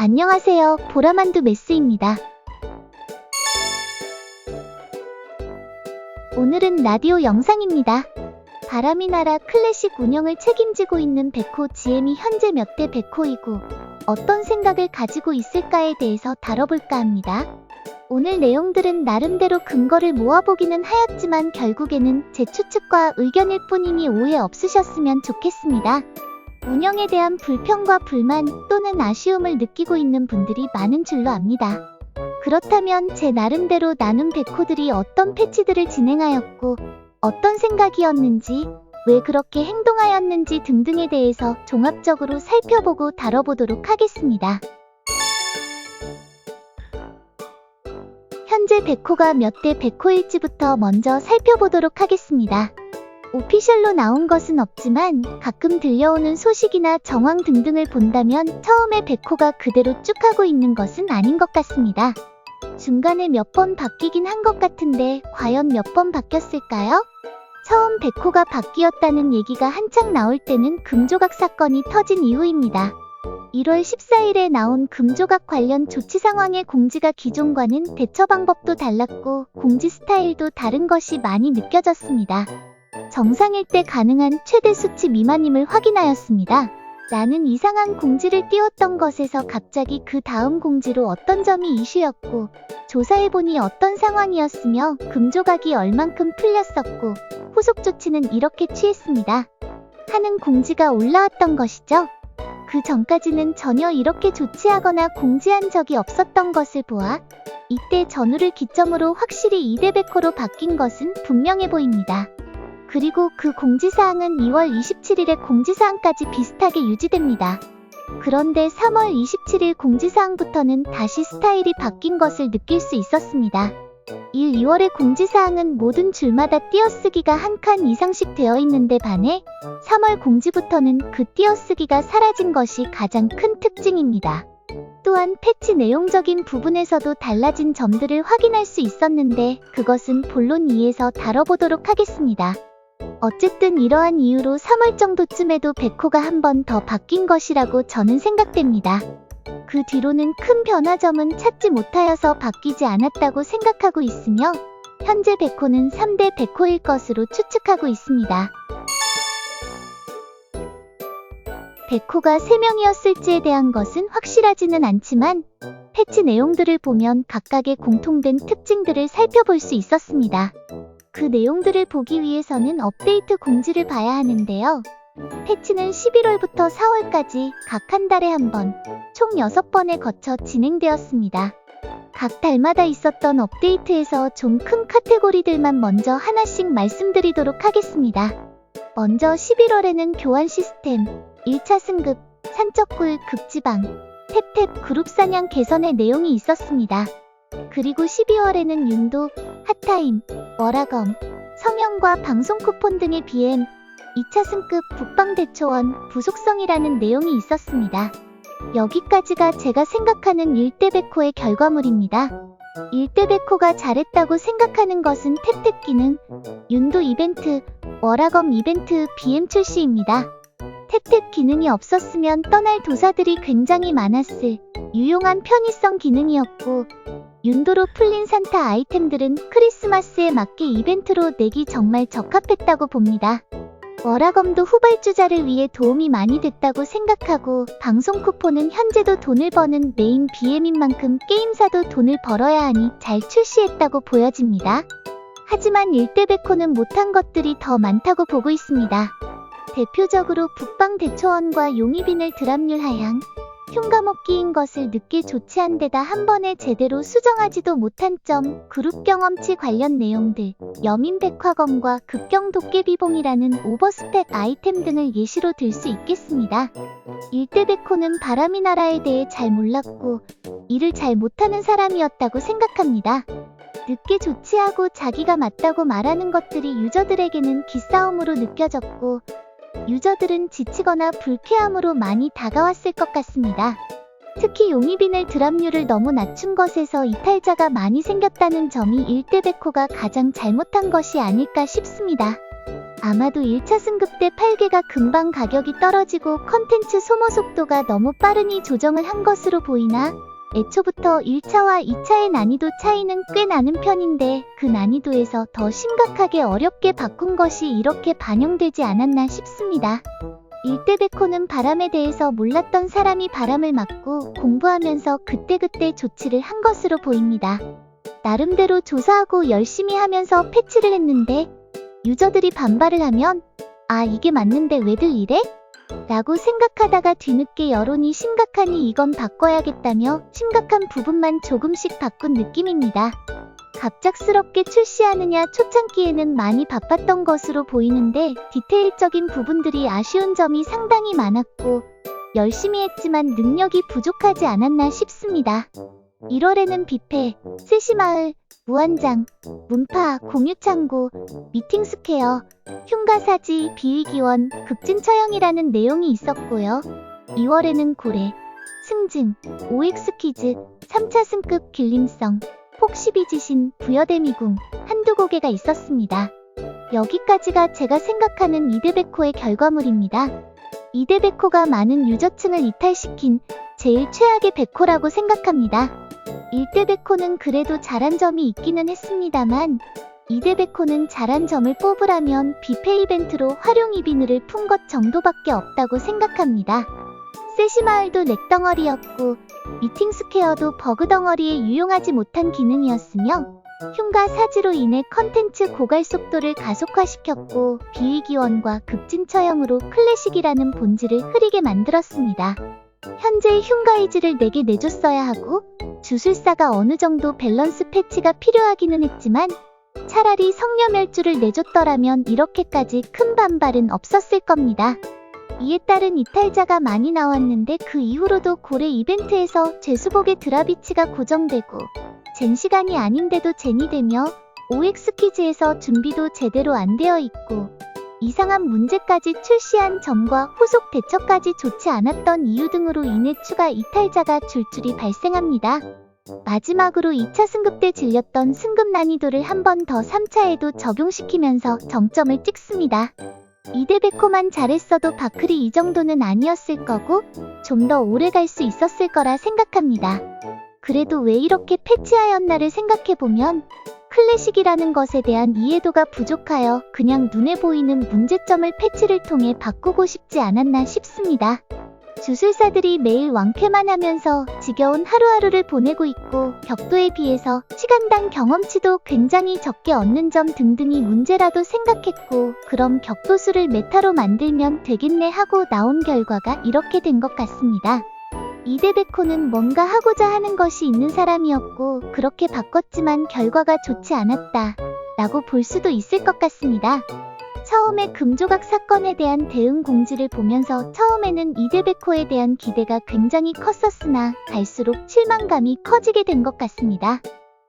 안녕하세요. 보라만두 메스입니다. 오늘은 라디오 영상입니다. 바람이 날아 클래식 운영을 책임지고 있는 백호 GM이 현재 몇 대 백호이고 어떤 생각을 가지고 있을까에 대해서 다뤄볼까 합니다. 오늘 내용들은 나름대로 근거를 모아보기는 하였지만 결국에는 제 추측과 의견일 뿐이니 오해 없으셨으면 좋겠습니다. 운영에 대한 불평과 불만 또는 아쉬움을 느끼고 있는 분들이 많은 줄로 압니다. 그렇다면 제 나름대로 나눔 백호들이 어떤 패치들을 진행하였고 어떤 생각이었는지 왜 그렇게 행동하였는지 등등에 대해서 종합적으로 살펴보고 다뤄보도록 하겠습니다. 현재 백호가 몇 대 백호일지부터 먼저 살펴보도록 하겠습니다. 오피셜로 나온 것은 없지만 가끔 들려오는 소식이나 정황 등등을 본다면 처음에 백호가 그대로 쭉 하고 있는 것은 아닌 것 같습니다. 중간에 몇 번 바뀌긴 한 것 같은데 과연 몇 번 바뀌었을까요? 처음 백호가 바뀌었다는 얘기가 한창 나올 때는 금조각 사건이 터진 이후입니다. 1월 14일에 나온 금조각 관련 조치 상황의 공지가 기존과는 대처 방법도 달랐고 공지 스타일도 다른 것이 많이 느껴졌습니다. 정상일 때 가능한 최대 수치 미만임을 확인하였습니다. 나는 이상한 공지를 띄웠던 것에서 갑자기 그 다음 공지로 어떤 점이 이슈였고 조사해보니 어떤 상황이었으며 금조각이 얼만큼 풀렸었고 후속 조치는 이렇게 취했습니다. 하는 공지가 올라왔던 것이죠. 그 전까지는 전혀 이렇게 조치하거나 공지한 적이 없었던 것을 보아 이때 전후를 기점으로 확실히 2대 백호로 바뀐 것은 분명해 보입니다. 그리고 그 공지사항은 2월 27일의 공지사항까지 비슷하게 유지됩니다. 그런데 3월 27일 공지사항부터는 다시 스타일이 바뀐 것을 느낄 수 있었습니다. 1, 2월의 공지사항은 모든 줄마다 띄어쓰기가 한 칸 이상씩 되어 있는데 반해 3월 공지부터는 그 띄어쓰기가 사라진 것이 가장 큰 특징입니다. 또한 패치 내용적인 부분에서도 달라진 점들을 확인할 수 있었는데 그것은 본론 2에서 다뤄보도록 하겠습니다. 어쨌든 이러한 이유로 3월 정도쯤에도 백호가 한 번 더 바뀐 것이라고 저는 생각됩니다. 그 뒤로는 큰 변화점은 찾지 못하여서 바뀌지 않았다고 생각하고 있으며 현재 백호는 3대 백호일 것으로 추측하고 있습니다. 백호가 3명이었을지에 대한 것은 확실하지는 않지만 패치 내용들을 보면 각각의 공통된 특징들을 살펴볼 수 있었습니다. 그 내용들을 보기 위해서는 업데이트 공지를 봐야 하는데요. 패치는 11월부터 4월까지 각 한 달에 한 번, 총 6번에 거쳐 진행되었습니다. 각 달마다 있었던 업데이트에서 좀 큰 카테고리들만 먼저 하나씩 말씀드리도록 하겠습니다. 먼저 11월에는 교환 시스템, 1차 승급, 산적굴, 극지방, 탭탭 그룹 사냥 개선의 내용이 있었습니다. 그리고 12월에는 윤도, 핫타임, 월화검, 성형과 방송 쿠폰 등의 BM, 2차 승급 북방대초원, 부속성이라는 내용이 있었습니다. 여기까지가 제가 생각하는 1대 백호의 결과물입니다. 1대 백호가 잘했다고 생각하는 것은 탭탭 기능, 윤도 이벤트, 월화검 이벤트, BM 출시입니다. 탭탭 기능이 없었으면 떠날 도사들이 굉장히 많았을 유용한 편의성 기능이었고 윤도로 풀린 산타 아이템들은 크리스마스에 맞게 이벤트로 내기 정말 적합했다고 봅니다. 월화검도 후발주자를 위해 도움이 많이 됐다고 생각하고 방송 쿠폰은 현재도 돈을 버는 메인 BM인 만큼 게임사도 돈을 벌어야 하니 잘 출시했다고 보여집니다. 하지만 1대 백호는 못한 것들이 더 많다고 보고 있습니다. 대표적으로 북방대초원과 용의비늘 드랍률 하향, 흉가먹기인 것을 늦게 조치한 데다 한 번에 제대로 수정하지도 못한 점, 그룹 경험치 관련 내용들, 여민백화검과 극경 도깨비봉이라는 오버스펙 아이템 등을 예시로 들 수 있겠습니다. 1대 백호는 바람이 나라에 대해 잘 몰랐고 일을 잘 못하는 사람이었다고 생각합니다. 늦게 조치하고 자기가 맞다고 말하는 것들이 유저들에게는 기싸움으로 느껴졌고 유저들은 지치거나 불쾌함으로 많이 다가왔을 것 같습니다. 특히 용의비늘 드랍률을 너무 낮춘 것에서 이탈자가 많이 생겼다는 점이 1대 백호가 가장 잘못한 것이 아닐까 싶습니다. 아마도 1차 승급 때 8개가 금방 가격이 떨어지고 컨텐츠 소모 속도가 너무 빠르니 조정을 한 것으로 보이나? 애초부터 1차와 2차의 난이도 차이는 꽤 나는 편인데 그 난이도에서 더 심각하게 어렵게 바꾼 것이 이렇게 반영되지 않았나 싶습니다. 일대백호는 바람에 대해서 몰랐던 사람이 바람을 맞고 공부하면서 그때그때 조치를 한 것으로 보입니다. 나름대로 조사하고 열심히 하면서 패치를 했는데 유저들이 반발을 하면 아 이게 맞는데 왜들 이래? 라고 생각하다가 뒤늦게 여론이 심각하니 이건 바꿔야겠다며 심각한 부분만 조금씩 바꾼 느낌입니다. 갑작스럽게 출시하느냐 초창기에는 많이 바빴던 것으로 보이는데 디테일적인 부분들이 아쉬운 점이 상당히 많았고 열심히 했지만 능력이 부족하지 않았나 싶습니다. 1월에는 뷔페, 세시마을, 무한장, 문파, 공유창고, 미팅스퀘어, 흉가사지, 비위기원, 급진처형이라는 내용이 있었고요. 2월에는 고래, 승진, OX퀴즈, 3차 승급 길림성, 폭시비지신, 부여대미궁, 한두 고개가 있었습니다. 여기까지가 제가 생각하는 이대백호의 결과물입니다. 이대백호가 많은 유저층을 이탈시킨 제일 최악의 백호라고 생각합니다. 1대백호는 그래도 잘한 점이 있기는 했습니다만 2대백호는 잘한 점을 뽑으라면 뷔페 이벤트로 활용 이비누를 푼 것 정도밖에 없다고 생각합니다. 세시마을도 렉덩어리였고 미팅스퀘어도 버그덩어리에 유용하지 못한 기능이었으며 흉가 사지로 인해 컨텐츠 고갈 속도를 가속화시켰고 비위기원과 급진처형으로 클래식이라는 본질을 흐리게 만들었습니다. 현재 흉가이즈를 4개 내줬어야 하고 주술사가 어느 정도 밸런스 패치가 필요하기는 했지만 차라리 성녀멸주를 내줬더라면 이렇게까지 큰 반발은 없었을 겁니다. 이에 따른 이탈자가 많이 나왔는데 그 이후로도 고래 이벤트에서 죄수복의 드라비치가 고정되고 젠 시간이 아닌데도 젠이 되며 OX퀴즈에서 준비도 제대로 안 되어 있고 이상한 문제까지 출시한 점과 후속 대처까지 좋지 않았던 이유 등으로 인해 추가 이탈자가 줄줄이 발생합니다. 마지막으로 2차 승급 때 질렸던 승급 난이도를 한 번 더 3차에도 적용시키면서 정점을 찍습니다. 이대백호만 잘했어도 바클이 이 정도는 아니었을 거고 좀 더 오래 갈 수 있었을 거라 생각합니다. 그래도 왜 이렇게 패치하였나를 생각해보면 클래식이라는 것에 대한 이해도가 부족하여 그냥 눈에 보이는 문제점을 패치를 통해 바꾸고 싶지 않았나 싶습니다. 주술사들이 매일 왕쾌만 하면서 지겨운 하루하루를 보내고 있고 격도에 비해서 시간당 경험치도 굉장히 적게 얻는 점 등등이 문제라도 생각했고 그럼 격도수를 메타로 만들면 되겠네 하고 나온 결과가 이렇게 된 것 같습니다. 이대백호는 뭔가 하고자 하는 것이 있는 사람이었고 그렇게 바꿨지만 결과가 좋지 않았다 라고 볼 수도 있을 것 같습니다. 처음에 금조각 사건에 대한 대응 공지를 보면서 처음에는 이대백호에 대한 기대가 굉장히 컸었으나 갈수록 실망감이 커지게 된 것 같습니다.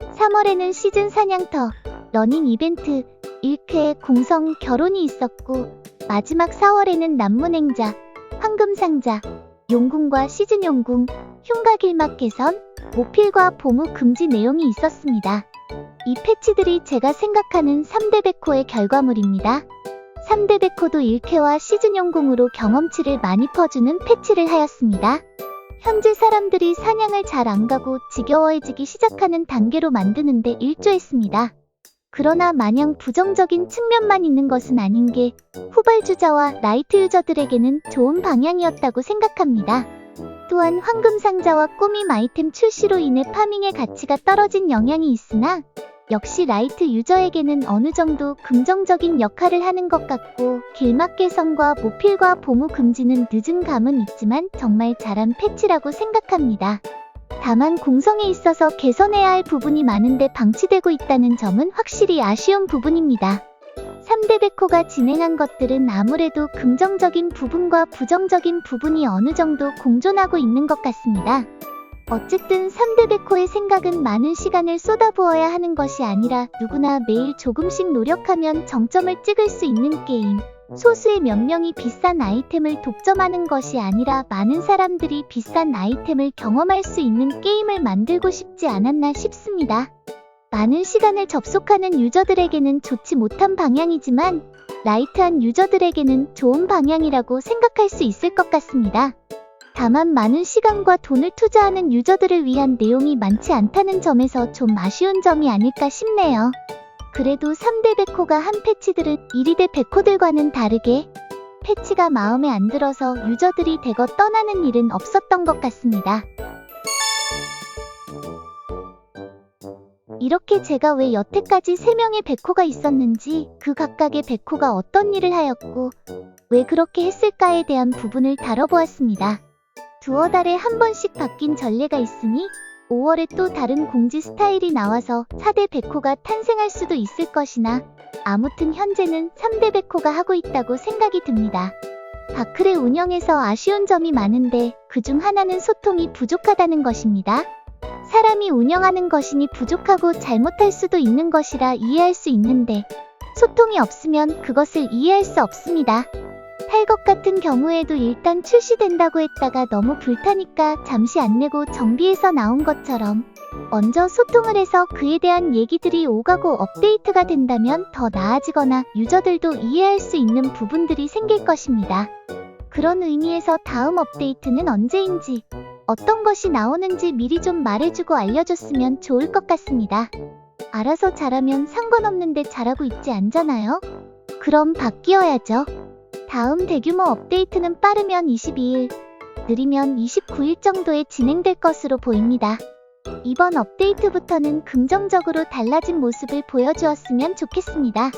3월에는 시즌 사냥터, 러닝 이벤트, 1회 공성 결혼이 있었고 마지막 4월에는 난문행자, 황금상자, 용궁과 시즌 용궁, 흉가길막 개선, 모필과 보무 금지 내용이 있었습니다. 이 패치들이 제가 생각하는 3대백호의 결과물입니다. 3대백호도 1회와 시즌 용궁으로 경험치를 많이 퍼주는 패치를 하였습니다. 현재 사람들이 사냥을 잘 안가고 지겨워해지기 시작하는 단계로 만드는데 일조했습니다. 그러나 마냥 부정적인 측면만 있는 것은 아닌 게 후발주자와 라이트 유저들에게는 좋은 방향이었다고 생각합니다. 또한 황금상자와 꾸밈 아이템 출시로 인해 파밍의 가치가 떨어진 영향이 있으나 역시 라이트 유저에게는 어느 정도 긍정적인 역할을 하는 것 같고 길막 개선과 모필과 보무 금지는 늦은 감은 있지만 정말 잘한 패치라고 생각합니다. 다만 공성에 있어서 개선해야 할 부분이 많은데 방치되고 있다는 점은 확실히 아쉬운 부분입니다. 3대백호가 진행한 것들은 아무래도 긍정적인 부분과 부정적인 부분이 어느 정도 공존하고 있는 것 같습니다. 어쨌든 3대백호의 생각은 많은 시간을 쏟아부어야 하는 것이 아니라 누구나 매일 조금씩 노력하면 정점을 찍을 수 있는 게임. 소수의 몇 명이 비싼 아이템을 독점하는 것이 아니라 많은 사람들이 비싼 아이템을 경험할 수 있는 게임을 만들고 싶지 않았나 싶습니다. 많은 시간을 접속하는 유저들에게는 좋지 못한 방향이지만 라이트한 유저들에게는 좋은 방향이라고 생각할 수 있을 것 같습니다. 다만 많은 시간과 돈을 투자하는 유저들을 위한 내용이 많지 않다는 점에서 좀 아쉬운 점이 아닐까 싶네요. 그래도 3대 백호가 한 패치들은 1위대 백호들과는 다르게 패치가 마음에 안 들어서 유저들이 대거 떠나는 일은 없었던 것 같습니다. 이렇게 제가 왜 여태까지 3명의 백호가 있었는지, 그 각각의 백호가 어떤 일을 하였고 왜 그렇게 했을까에 대한 부분을 다뤄보았습니다. 두어 달에 한 번씩 바뀐 전례가 있으니 5월에 또 다른 공지 스타일이 나와서 4대 백호가 탄생할 수도 있을 것이나, 아무튼 현재는 3대 백호가 하고 있다고 생각이 듭니다. 바클의 운영에서 아쉬운 점이 많은데 그중 하나는 소통이 부족하다는 것입니다. 사람이 운영하는 것이니 부족하고 잘못할 수도 있는 것이라 이해할 수 있는데, 소통이 없으면 그것을 이해할 수 없습니다. 탈것 같은 경우에도 일단 출시된다고 했다가 너무 불타니까 잠시 안 내고 정비해서 나온 것처럼 먼저 소통을 해서 그에 대한 얘기들이 오가고 업데이트가 된다면 더 나아지거나 유저들도 이해할 수 있는 부분들이 생길 것입니다. 그런 의미에서 다음 업데이트는 언제인지, 어떤 것이 나오는지 미리 좀 말해주고 알려줬으면 좋을 것 같습니다. 알아서 잘하면 상관없는데 잘하고 있지 않잖아요? 그럼 바뀌어야죠. 다음 대규모 업데이트는 빠르면 22일, 느리면 29일 정도에 진행될 것으로 보입니다. 이번 업데이트부터는 긍정적으로 달라진 모습을 보여주었으면 좋겠습니다.